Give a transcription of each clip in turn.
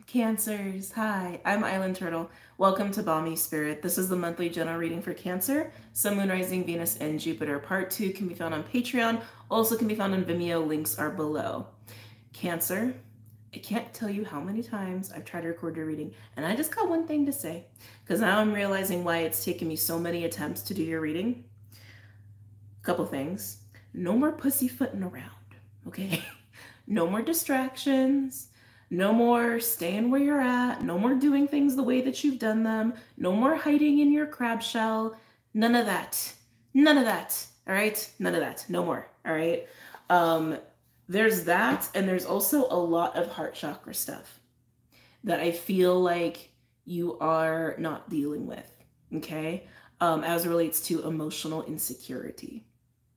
Cancers, hi, I'm Island Turtle. Welcome to BOMISpirit. This is the monthly general reading for Cancer. Sun, Moon, Rising, Venus, and Jupiter. Part 2 can be found on Patreon, also can be found on Vimeo. Links are below. Cancer, I can't tell you how many times I've tried to record your reading, and I just got one thing to say, because now I'm realizing why it's taken me so many attempts to do your reading. Couple things. No more pussyfooting around, okay? No more distractions. No more staying where you're at. No more doing things the way that you've done them. No more hiding in your crab shell. None of that. None of that. All right? None of that. No more. All right? There's that, and there's also a lot of heart chakra stuff that I feel like you are not dealing with, okay? As it relates to emotional insecurity,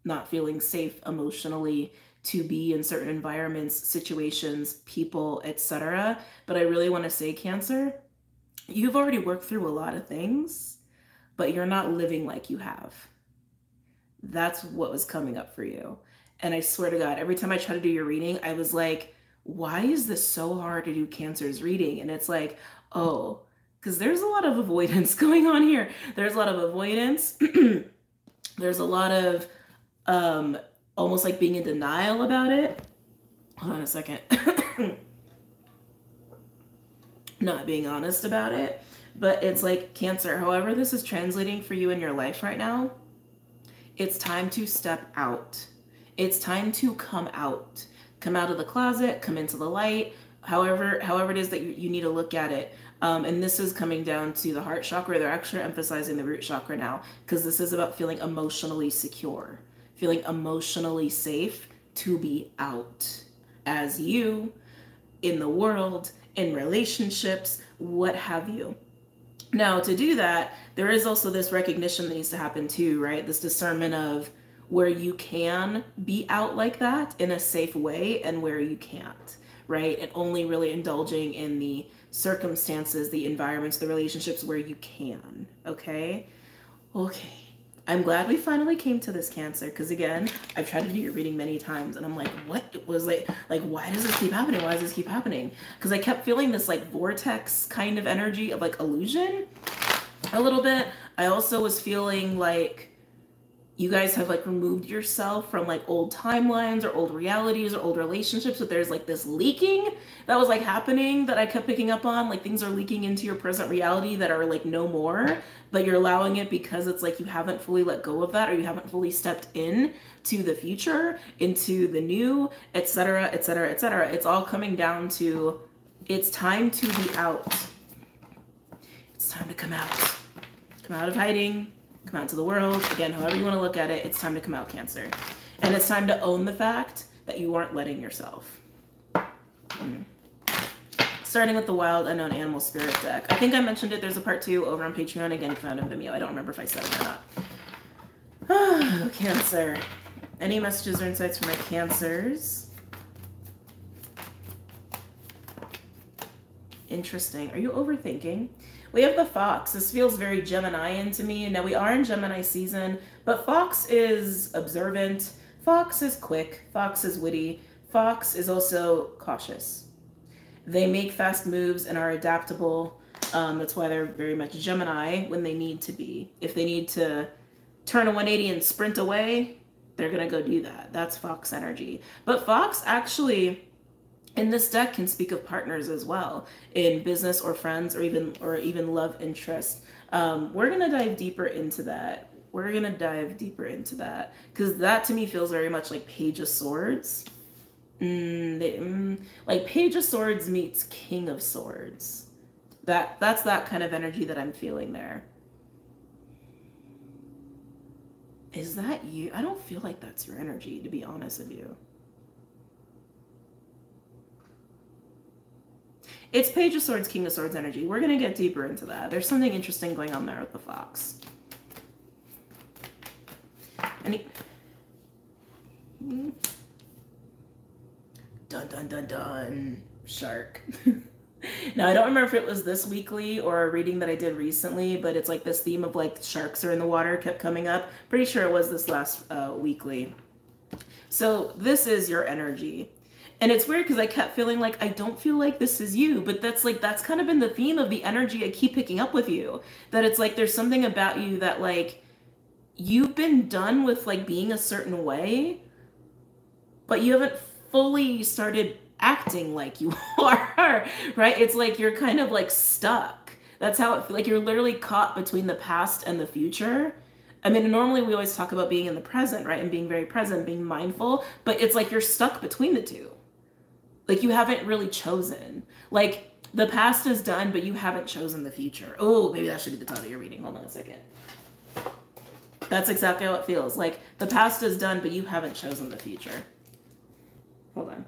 not feeling safe emotionally to be in certain environments, situations, people, etc. But I really want to say, Cancer, you've already worked through a lot of things, but you're not living like you have. That's what was coming up for you. And I swear to God, every time I try to do your reading, I was like, why is this so hard to do Cancer's reading? And it's like, oh, because there's a lot of avoidance going on here. There's a lot of avoidance. There's a lot of almost like being in denial about it. Hold on a second. Not being honest about it. But it's like, Cancer, however this is translating for you in your life right now, it's time to step out. It's time to come out. Come out of the closet, come into the light, however it is that you need to look at it. And this is coming down to the heart chakra. They're actually emphasizing the root chakra now, because this is about feeling emotionally secure, feeling emotionally safe to be out as you, in the world, in relationships, what have you. Now, to do that, there is also this recognition that needs to happen too, right? This discernment of where you can be out like that in a safe way and where you can't, right? And only really indulging in the circumstances, the environments, the relationships where you can, okay? Okay. I'm glad we finally came to this, Cancer, because again, I've tried to do your reading many times and I'm like, what was like, why does this keep happening? Why does this keep happening? Because I kept feeling this like vortex kind of energy of like illusion a little bit. I also was feeling like you guys have like removed yourself from like old timelines or old realities or old relationships, but there's like this leaking that was like happening that I kept picking up on, like things are leaking into your present reality that are like no more, but you're allowing it because it's like you haven't fully let go of that, or you haven't fully stepped in to the future, into the new, etc., etc., etc. It's all coming down to, it's time to be out. It's time to come out of hiding. Come out to the world. Again, however you want to look at it, it's time to come out, Cancer. And it's time to own the fact that you aren't letting yourself. Starting with the Wild Unknown Animal Spirit deck. I think I mentioned it. There's a part 2 over on Patreon. Again, found in Vimeo. I don't remember if I said it or not. Oh, Cancer. Any messages or insights for my Cancers? Interesting. Are you overthinking? We have the Fox. This feels very Geminian to me. Now, we are in Gemini season, but Fox is observant. Fox is quick. Fox is witty. Fox is also cautious. They make fast moves and are adaptable. That's why they're very much Gemini when they need to be. If they need to turn a 180 and sprint away, they're going to go do that. That's Fox energy. But Fox actually, in this deck, can speak of partners as well, in business or friends or even love interest. We're going to dive deeper into that. Because that to me feels very much like Page of Swords. Like Page of Swords meets King of Swords. That's that kind of energy that I'm feeling there. Is that you? I don't feel like that's your energy, to be honest with you. It's Page of Swords, King of Swords energy. We're going to get deeper into that. There's something interesting going on there with the Fox. Dun, dun, dun, dun. Shark. Now, I don't remember if it was this weekly or a reading that I did recently, but it's like this theme of like sharks are in the water kept coming up. Pretty sure it was this last weekly. So this is your energy. And it's weird because I kept feeling like I don't feel like this is you, but that's kind of been the theme of the energy I keep picking up with you. That it's like there's something about you that like you've been done with like being a certain way, but you haven't fully started acting like you are, right? It's like you're kind of like stuck. That's how it feels like you're literally caught between the past and the future. I mean, normally we always talk about being in the present, right? And being very present, being mindful, but it's like you're stuck between the two. Like you haven't really chosen. Like the past is done, but you haven't chosen the future. Oh, maybe that should be the title of your reading. Hold on a second. That's exactly how it feels. Like the past is done, but you haven't chosen the future. Hold on.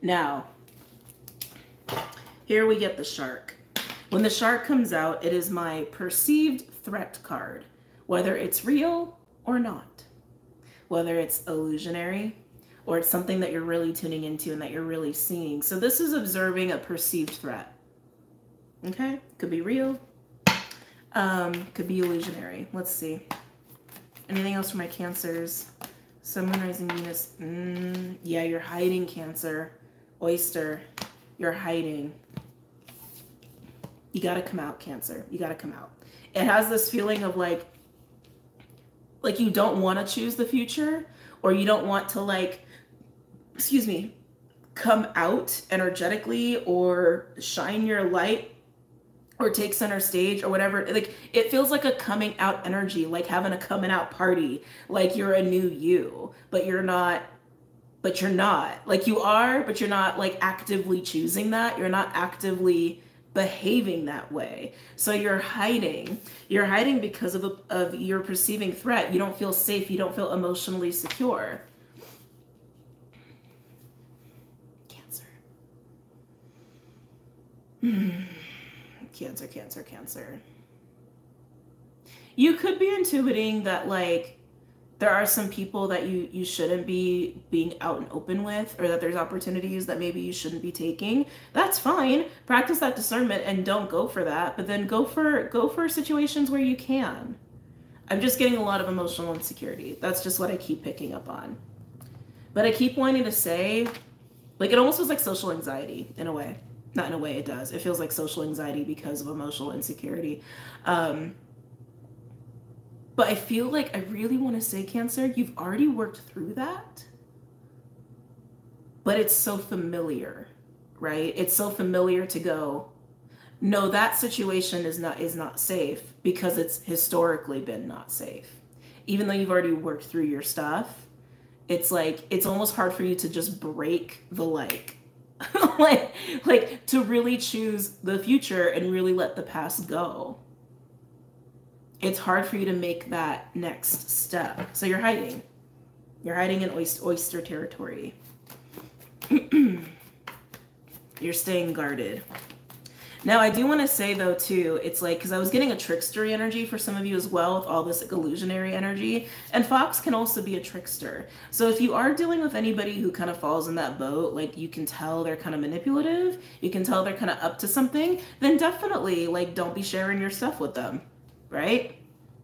Now, here we get the shark. When the shark comes out, it is my perceived threat card, whether it's real or not, whether it's illusionary or it's something that you're really tuning into and that you're really seeing. So this is observing a perceived threat. Okay, could be real, could be illusionary. Let's see. Anything else for my Cancers? Sun, Moon, Rising, Venus. Yeah, you're hiding, Cancer. Oyster, you're hiding. You gotta come out, Cancer. You gotta come out. It has this feeling of like you don't want to choose the future, or you don't want to like, excuse me, come out energetically or shine your light or take center stage or whatever. Like it feels like a coming out energy, like having a coming out party, like you're a new you, but you're not. But you're not. Like you are, but you're not like actively choosing that. You're not actively behaving that way. So you're hiding. You're hiding because of your perceiving threat. You don't feel safe. You don't feel emotionally secure. Cancer. Cancer, Cancer, Cancer. You could be intuiting that like there are some people that you shouldn't be being out and open with, or that there's opportunities that maybe you shouldn't be taking. That's fine. Practice that discernment and don't go for that, but then go for situations where you can. I'm just getting a lot of emotional insecurity. That's just what I keep picking up on. But I keep wanting to say, like it almost feels like social anxiety in a way. Not in a way, it does. It feels like social anxiety because of emotional insecurity. But I feel like I really want to say, Cancer, you've already worked through that. But it's so familiar, right? It's so familiar to go, no, that situation is not safe because it's historically been not safe. Even though you've already worked through your stuff, it's like, it's almost hard for you to just break the like to really choose the future and really let the past go. It's hard for you to make that next step. So you're hiding. You're hiding in oyster territory. You're staying guarded. Now, I do want to say, though, too, it's like, because I was getting a trickstery energy for some of you as well with all this like, illusionary energy. And Fox can also be a trickster. So if you are dealing with anybody who kind of falls in that boat, like you can tell they're kind of manipulative, you can tell they're kind of up to something, then definitely, like, don't be sharing your stuff with them. Right?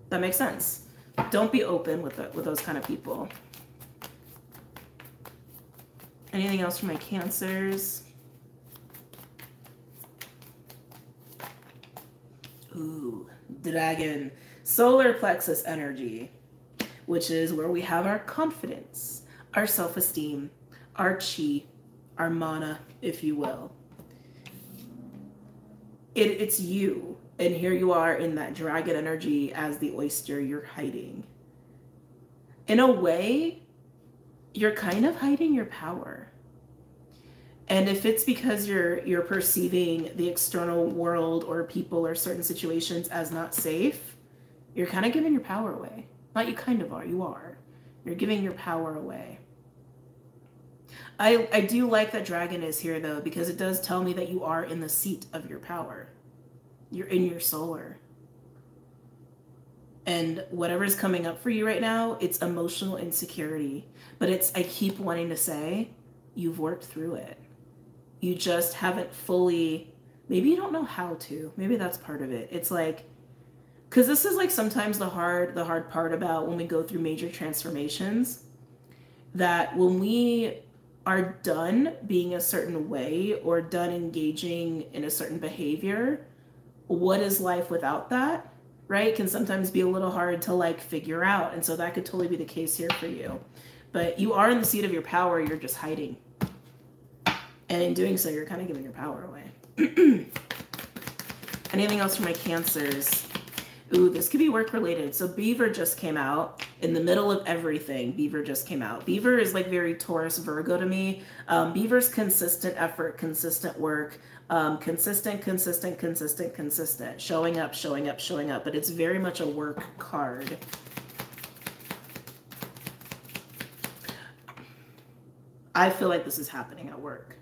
That makes sense. Don't be open with those kind of people. Anything else for my Cancers? Ooh, dragon. Solar plexus energy, which is where we have our confidence, our self-esteem, our chi, our mana, if you will. It's you. And here you are in that dragon energy as the oyster, you're hiding. In a way, you're kind of hiding your power. And if it's because you're perceiving the external world or people or certain situations as not safe, you're kind of giving your power away. Not you kind of are, you are. You're giving your power away. I do like that dragon is here though, because it does tell me that you are in the seat of your power. You're in your solar. And whatever's coming up for you right now, it's emotional insecurity. But I keep wanting to say, you've worked through it. You just haven't fully Maybe you don't know how to. Maybe that's part of it. It's like, because this is like sometimes the hard part about when we go through major transformations, that when we are done being a certain way or done engaging in a certain behavior, what is life without that, right? Can sometimes be a little hard to like figure out. And so that could totally be the case here for you. But you are in the seat of your power, you're just hiding. And in doing so, you're kind of giving your power away. Anything else for my Cancers? Ooh, this could be work related. So Beaver just came out in the middle of everything. Beaver just came out. Beaver is like very Taurus Virgo to me. Beaver's consistent effort, consistent work, consistent. Showing up. But it's very much a work card. I feel like this is happening at work.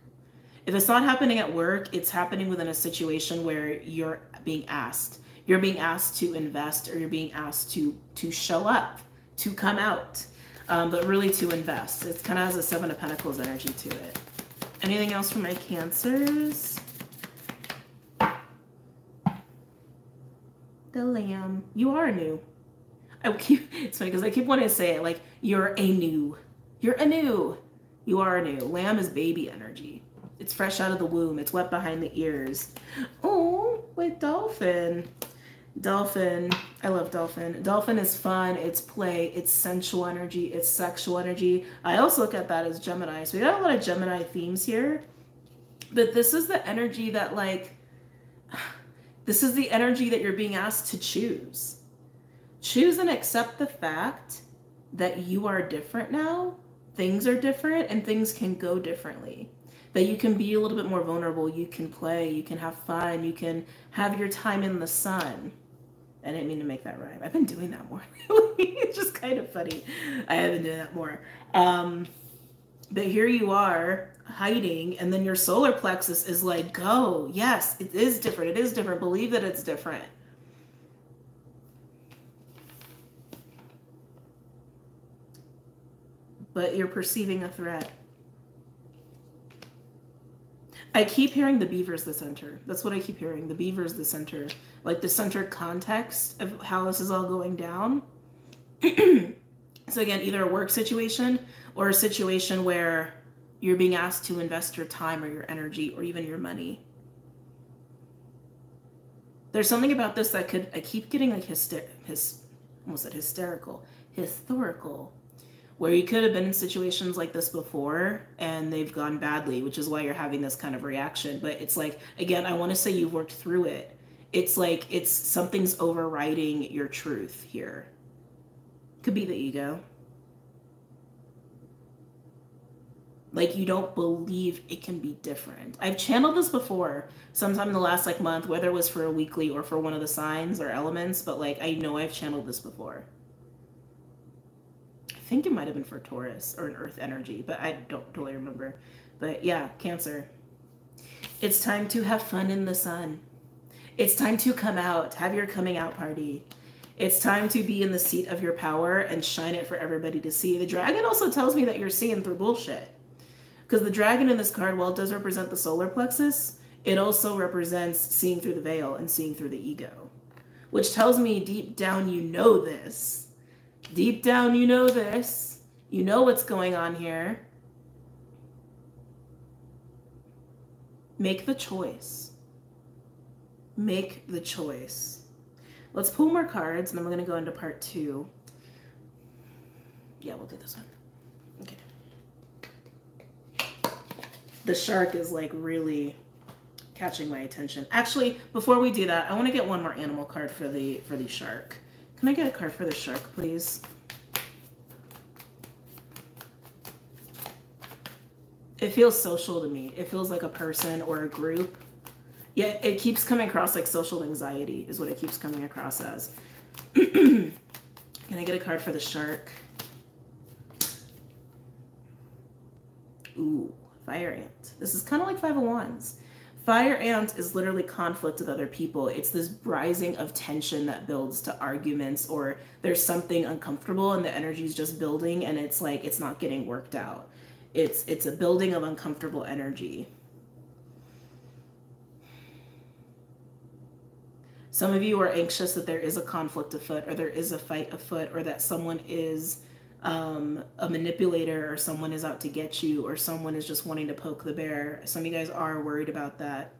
If it's not happening at work, it's happening within a situation where you're being asked. You're being asked to invest, or you're being asked to show up, to come out, but really to invest. It kind of has a Seven of Pentacles energy to it. Anything else for my Cancers? The Lamb. You are new. It's funny because I keep wanting to say it like you're a new. You're a new. You are new. Lamb is baby energy. It's fresh out of the womb. It's wet behind the ears. Oh, with Dolphin. Dolphin. I love Dolphin. Dolphin is fun. It's play. It's sensual energy. It's sexual energy. I also look at that as Gemini. So we got a lot of Gemini themes here. But this is the energy that like, this is the energy that you're being asked to choose. Choose and accept the fact that you are different now. Things are different and things can go differently. That you can be a little bit more vulnerable. You can play. You can have fun. You can have your time in the sun. I didn't mean to make that rhyme. I've been doing that more lately. It's just kind of funny. I have been doing that more. But here you are hiding, and then your solar plexus is like, go. Yes, it is different. It is different. Believe that it's different. But you're perceiving a threat. I keep hearing the beaver's the center. That's what I keep hearing. The beaver's the center. Like the center context of how this is all going down. So again, either a work situation or a situation where you're being asked to invest your time or your energy or even your money. There's something about this that could, I keep getting like almost said hysterical, historical. Where you could have been in situations like this before and they've gone badly, which is why you're having this kind of reaction. But it's like, again, I want to say you've worked through it. It's like, it's something's overriding your truth here. Could be the ego. Like you don't believe it can be different. I've channeled this before, sometime in the last like month, whether it was for a weekly or for one of the signs or elements, but like I know I've channeled this before. I think it might have been for Taurus or an earth energy, but I don't totally remember. But yeah, Cancer. It's time to have fun in the sun. It's time to come out, have your coming out party. It's time to be in the seat of your power and shine it for everybody to see. The dragon also tells me that you're seeing through bullshit. Because the dragon in this card, while it does represent the solar plexus, it also represents seeing through the veil and seeing through the ego. Which tells me deep down you know this. Deep down, you know this. You know what's going on here. Make the choice. Make the choice. Let's pull more cards, and then we're going to go into part 2. Yeah, we'll do this one. Okay. The shark is like really catching my attention. Actually, before we do that, I want to get one more animal card for the shark. Can I get a card for the shark, please? It feels social to me. It feels like a person or a group. Yeah, it keeps coming across like social anxiety is what it keeps coming across as. Can I get a card for the shark? Ooh, Fire Ant. This is kind of like Five of Wands. Fire Ant is literally conflict with other people. It's this rising of tension that builds to arguments, or there's something uncomfortable and the energy is just building and it's like it's not getting worked out. It's a building of uncomfortable energy. Some of you are anxious that there is a conflict afoot, or there is a fight afoot, or that someone is a manipulator, or someone is out to get you, or someone is just wanting to poke the bear. Some of you guys are worried about that.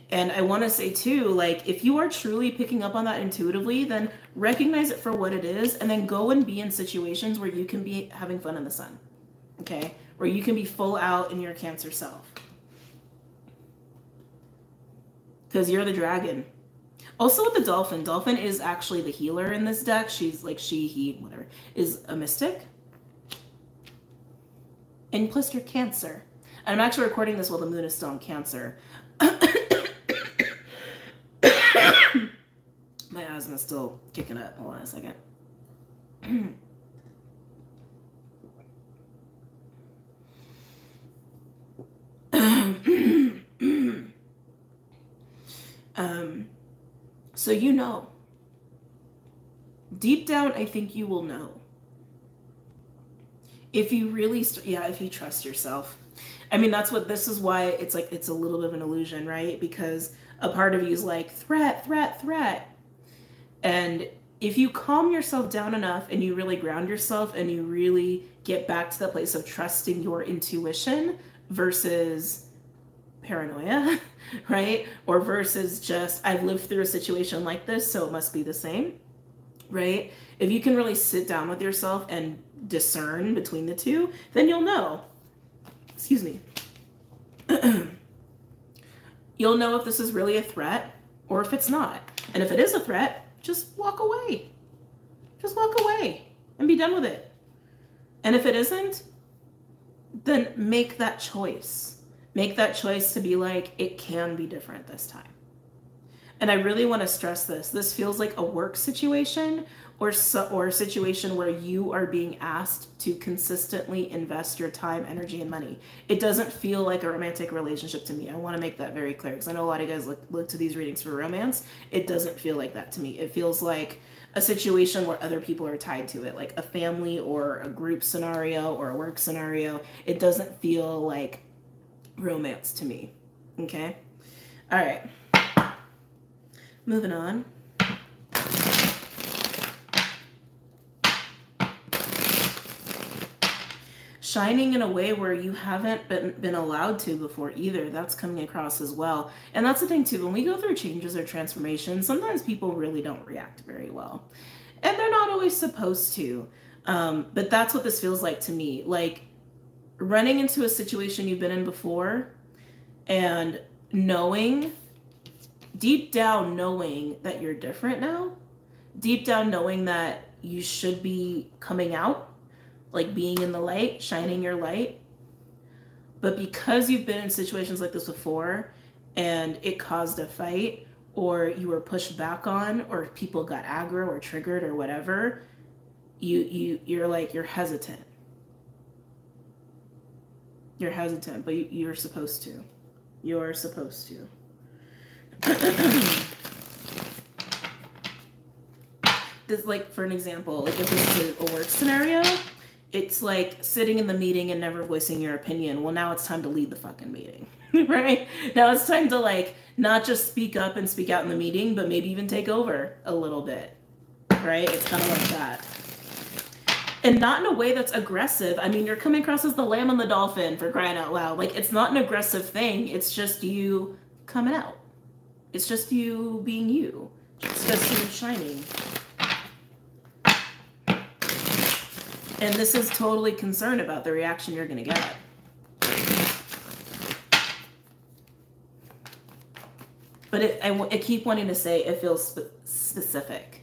And I want to say too, like, if you are truly picking up on that intuitively, then recognize it for what it is, and then go and be in situations where you can be having fun in the sun, okay? Where you can be full out in your Cancer self. Because you're the dragon. Also with the dolphin, dolphin is actually the healer in this deck. She's like, he, whatever, is a mystic. And plus you're Cancer. And I'm actually recording this while the moon is still in Cancer. My asthma's still kicking up. Hold on a second. So you know. Deep down, I think you will know. If you really, if you trust yourself. I mean, that's what, this is why it's like, it's a little bit of an illusion, right? Because a part of you is like, threat, threat, threat. And if you calm yourself down enough and you really ground yourself and you really get back to that place of trusting your intuition versus paranoia, right? Or versus just, I've lived through a situation like this, so it must be the same, right? If you can really sit down with yourself and discern between the two, then you'll know. Excuse me. You'll know if this is really a threat or if it's not. And if it is a threat, just walk away. Just walk away and be done with it. And if it isn't, then make that choice. Make that choice to be like, it can be different this time. And I really want to stress this. This feels like a work situation or a situation where you are being asked to consistently invest your time, energy, and money. It doesn't feel like a romantic relationship to me. I want to make that very clear because I know a lot of you guys look to these readings for romance. It doesn't feel like that to me. It feels like a situation where other people are tied to it, like a family or a group scenario or a work scenario. It doesn't feel like romance to me. Okay? All right. Moving on. Shining in a way where you haven't been allowed to before either. That's coming across as well. And that's the thing too, when we go through changes or transformations, sometimes people really don't react very well. And they're not always supposed to. But that's what this feels like to me. Like running into a situation you've been in before and knowing, deep down knowing that you're different now, deep down knowing that you should be coming out, like being in the light, shining your light. But because you've been in situations like this before and it caused a fight or you were pushed back on or people got aggro or triggered or whatever, you're like, you're hesitant. You're hesitant, but you're supposed to. You're supposed to. This, like, for an example, like if this is a work scenario, it's like sitting in the meeting and never voicing your opinion. Well, now it's time to lead the fucking meeting, right? Now it's time to like, not just speak up and speak out in the meeting, but maybe even take over a little bit, right? It's kind of like that. And not in a way that's aggressive. I mean, you're coming across as the lamb and the dolphin, for crying out loud. Like, it's not an aggressive thing. It's just you coming out. It's just you being you. It's just you shining. And this is totally concerned about the reaction you're going to get. But I keep wanting to say it feels specific.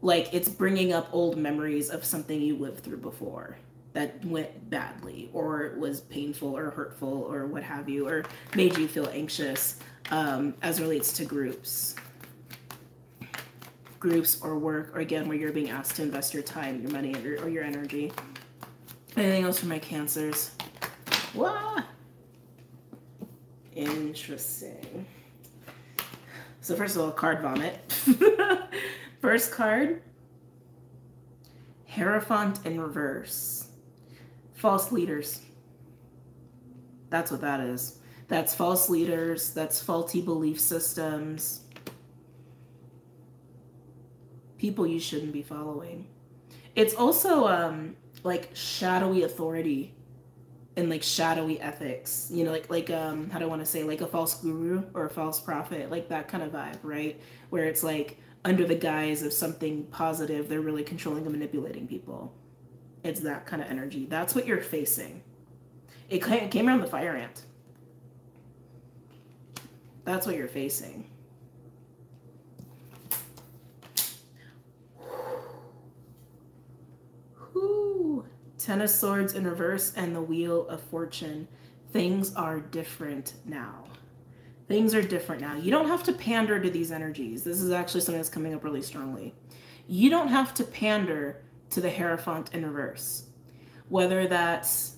Like it's bringing up old memories of something you lived through before that went badly or was painful or hurtful or what have you, or made you feel anxious as relates to groups or work, or again, where you're being asked to invest your time, your money, or your energy. Anything else for my Cancers? Wah! Interesting. So first of all, card vomit. First card, Hierophant in reverse. False leaders. That's what that is. That's false leaders. That's faulty belief systems. people you shouldn't be following. It's also like shadowy authority and like shadowy ethics, you know, like how do I want to say, like a false guru or a false prophet, like that kind of vibe, right? Where it's like under the guise of something positive, they're really controlling and manipulating people. It's that kind of energy. That's what you're facing. It came around the fire ant. That's what you're facing. Whew. Ten of Swords in reverse and the Wheel of Fortune. Things are different now. Things are different now. You don't have to pander to these energies. This is actually something that's coming up really strongly. You don't have to pander to the Hierophant in reverse. Whether that's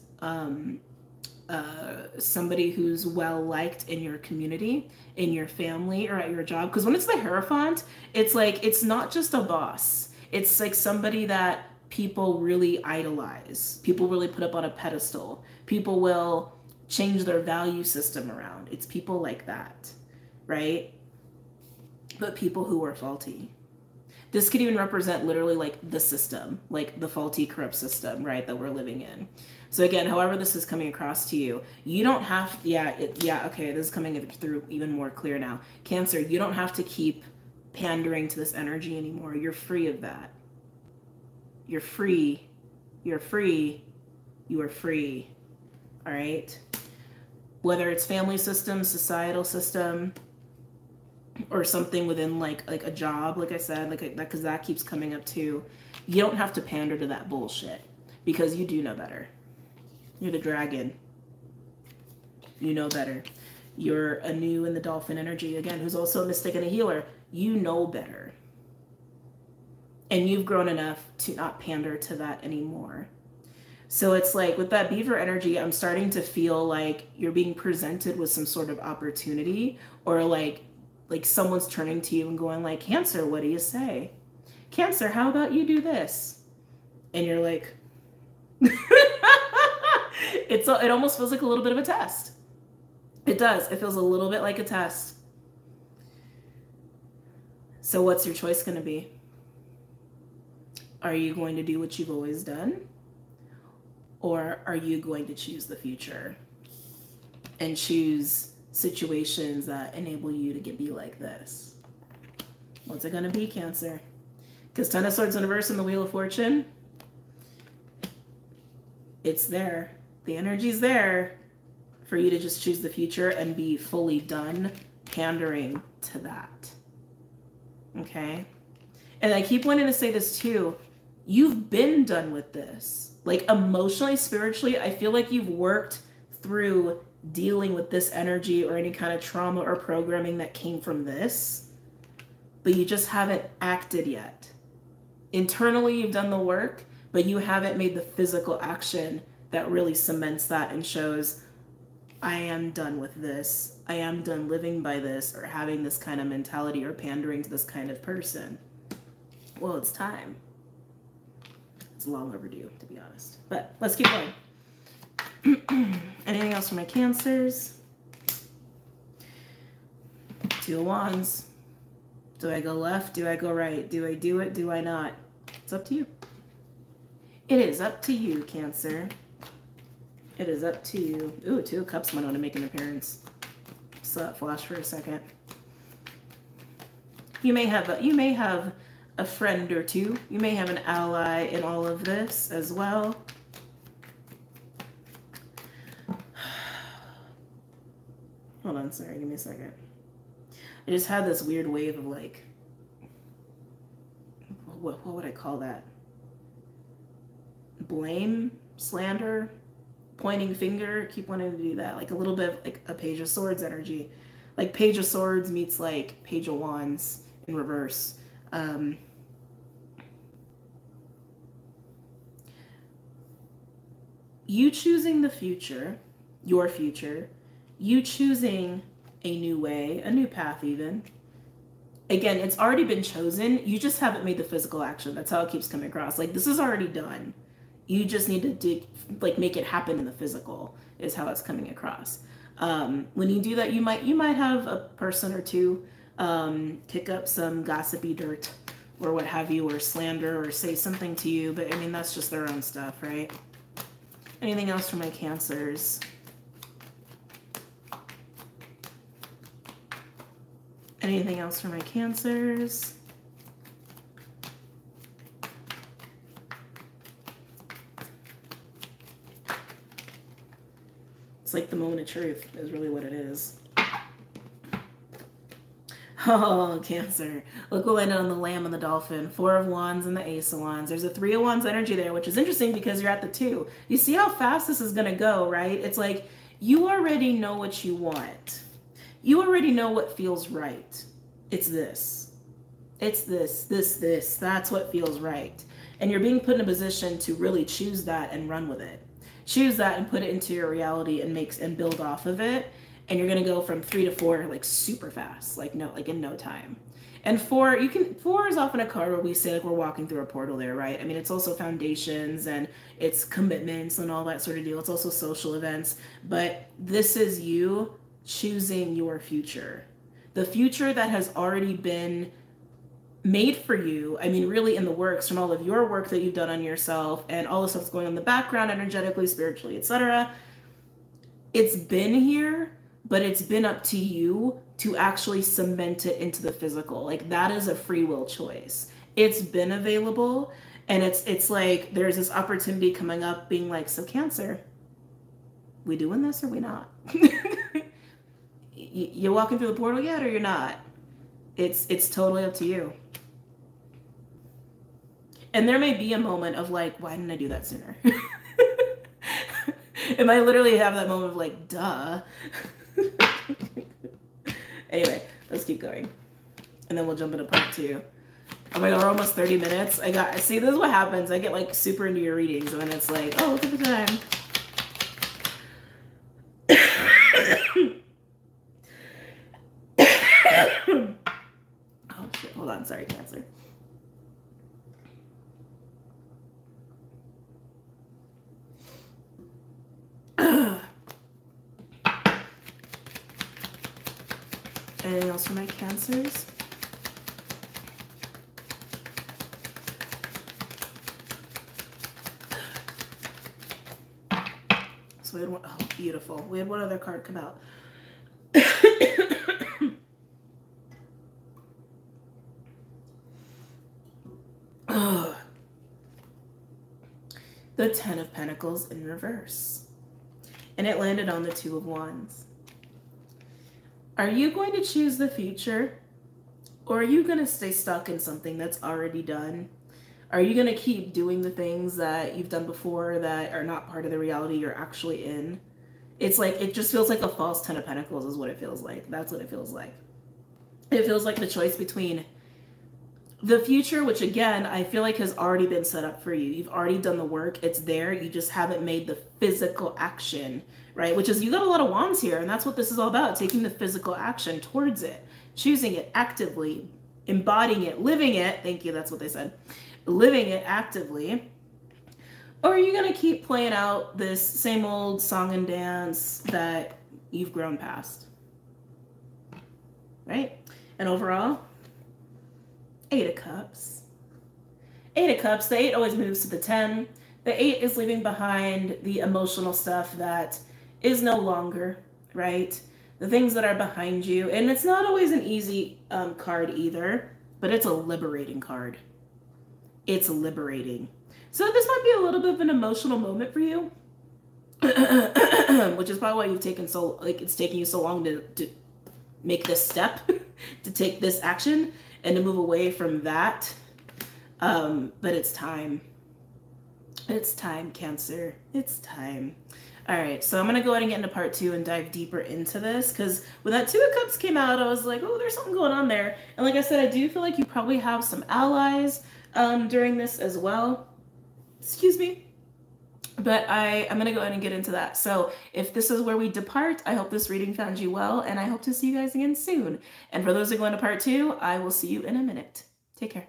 somebody who's well liked in your community, in your family, or at your job. Because when it's the Hierophant, it's like, it's not just a boss. It's like somebody that people really idolize. People really put up on a pedestal. People will change their value system around. It's people like that, right? But people who are faulty. This could even represent literally like the system, like the faulty, corrupt system, right, that we're living in. So again, however this is coming across to you, you don't have, okay, this is coming through even more clear now. Cancer, you don't have to keep pandering to this energy anymore. You're free of that. You're free. You're free. You are free. All right? Whether it's family system, societal system, or something within like a job, like I said, like that, because that keeps coming up too. You don't have to pander to that bullshit because you do know better. You're the dragon. You know better. You're Anu in the dolphin energy, again, who's also a mystic and a healer. You know better. And you've grown enough to not pander to that anymore. So it's like with that beaver energy, I'm starting to feel like you're being presented with some sort of opportunity, or like someone's turning to you and going like, Cancer, what do you say? Cancer, how about you do this? And you're like, it almost feels like a little bit of a test. It does. It feels a little bit like a test. So what's your choice going to be? Are you going to do what you've always done? Or are you going to choose the future and choose situations that enable you to be like this? What's it going to be, Cancer? Because Ten of Swords in reverse and the Wheel of Fortune, it's there. The energy's there for you to just choose the future and be fully done pandering to that. Okay? And I keep wanting to say this too. You've been done with this. Like emotionally, spiritually, I feel like you've worked through dealing with this energy or any kind of trauma or programming that came from this, but you just haven't acted yet. Internally, you've done the work, but you haven't made the physical action that really cements that and shows, I am done with this. I am done living by this or having this kind of mentality or pandering to this kind of person. Well, it's time. It's long overdue, to be honest. But let's keep going. Anything else for my Cancers? Two of Wands. Do I go left? Do I go right? Do I do it? Do I not? It's up to you. It is up to you, Cancer. It is up to you. Ooh, Two of Cups went on to make an appearance. Saw that flash for a second. You may have a friend or two. You may have an ally in all of this as well. Hold on, sorry, give me a second. I just had this weird wave of like, what would I call that? Blame, slander, pointing finger. Keep wanting to do that. Like a little bit of like a Page of Swords energy. Like Page of Swords meets like Page of Wands in reverse. You choosing the future, your future, you choosing a new way, a new path even. Again, it's already been chosen. You just haven't made the physical action. That's how it keeps coming across. Like this is already done. You just need to make it happen in the physical is how it's coming across. When you do that, you might have a person or two pick up some gossipy dirt or what have you, or slander or say something to you. But I mean, that's just their own stuff, right? Anything else for my Cancers? Anything else for my Cancers? It's like the moment of truth is really what it is. Oh, Cancer. Look what landed on the Lamb and the Dolphin. 4 of Wands and the Ace of Wands. There's a 3 of Wands energy there, which is interesting because you're at the 2. You see how fast this is going to go, right? It's like you already know what you want. You already know what feels right. It's this. It's this. That's what feels right. And you're being put in a position to really choose that and run with it. Choose that and put it into your reality and build off of it. And you're going to go from 3 to 4 like super fast, like in no time. And 4 is often a card where we say like we're walking through a portal there, right? I mean, it's also foundations and it's commitments and all that sort of deal. It's also social events, but this is you choosing your future. The future that has already been made for you. I mean, really in the works from all of your work that you've done on yourself and all the stuff that's going on in the background, energetically, spiritually, etc. It's been here, but it's been up to you to actually cement it into the physical. Like that is a free will choice. It's been available, and it's like there's this opportunity coming up being like, so Cancer, we doing this or we not? You walking through the portal yet or you're not? It's totally up to you. And there may be a moment of like, why didn't I do that sooner? It might literally have that moment of like, duh. Anyway, let's keep going. And then we'll jump into part 2. Oh my God, we're almost 30 minutes. See, this is what happens. I get like super into your readings when it's like, oh, look at the time. Oh shit, hold on. Sorry, Cancer. Anything else for my Cancers? So we had one, oh, beautiful. We had one other card come out. Oh. The 10 of Pentacles in reverse. And it landed on the 2 of Wands. Are you going to choose the future, or are you going to stay stuck in something that's already done? Are you going to keep doing the things that you've done before that are not part of the reality you're actually in? It's like, it just feels like a false 10 of Pentacles is what it feels like. That's what it feels like. It feels like the choice between the future, which again, I feel like has already been set up for you. You've already done the work. It's there. You just haven't made the physical action, right? Which is, you got a lot of wands here, and that's what this is all about, taking the physical action towards it, choosing it actively, embodying it, living it. Thank you. That's what they said. Living it actively. Or are you going to keep playing out this same old song and dance that you've grown past, right? And overall, 8 of Cups. 8 of Cups. The 8 always moves to the 10. The 8 is leaving behind the emotional stuff that is no longer, right? The things that are behind you. And it's not always an easy card either, but it's a liberating card. It's liberating. So this might be a little bit of an emotional moment for you, which is probably why you've taken it's taking you so long to make this step, to take this action and to move away from that. But it's time. It's time, Cancer. It's time. All right, so I'm going to go ahead and get into part 2 and dive deeper into this, because when that 2 of Cups came out, I was like, oh, there's something going on there. And like I said, I do feel like you probably have some allies during this as well. Excuse me. But I'm going to go ahead and get into that. So if this is where we depart, I hope this reading found you well, and I hope to see you guys again soon. And for those who go into part 2, I will see you in a minute. Take care.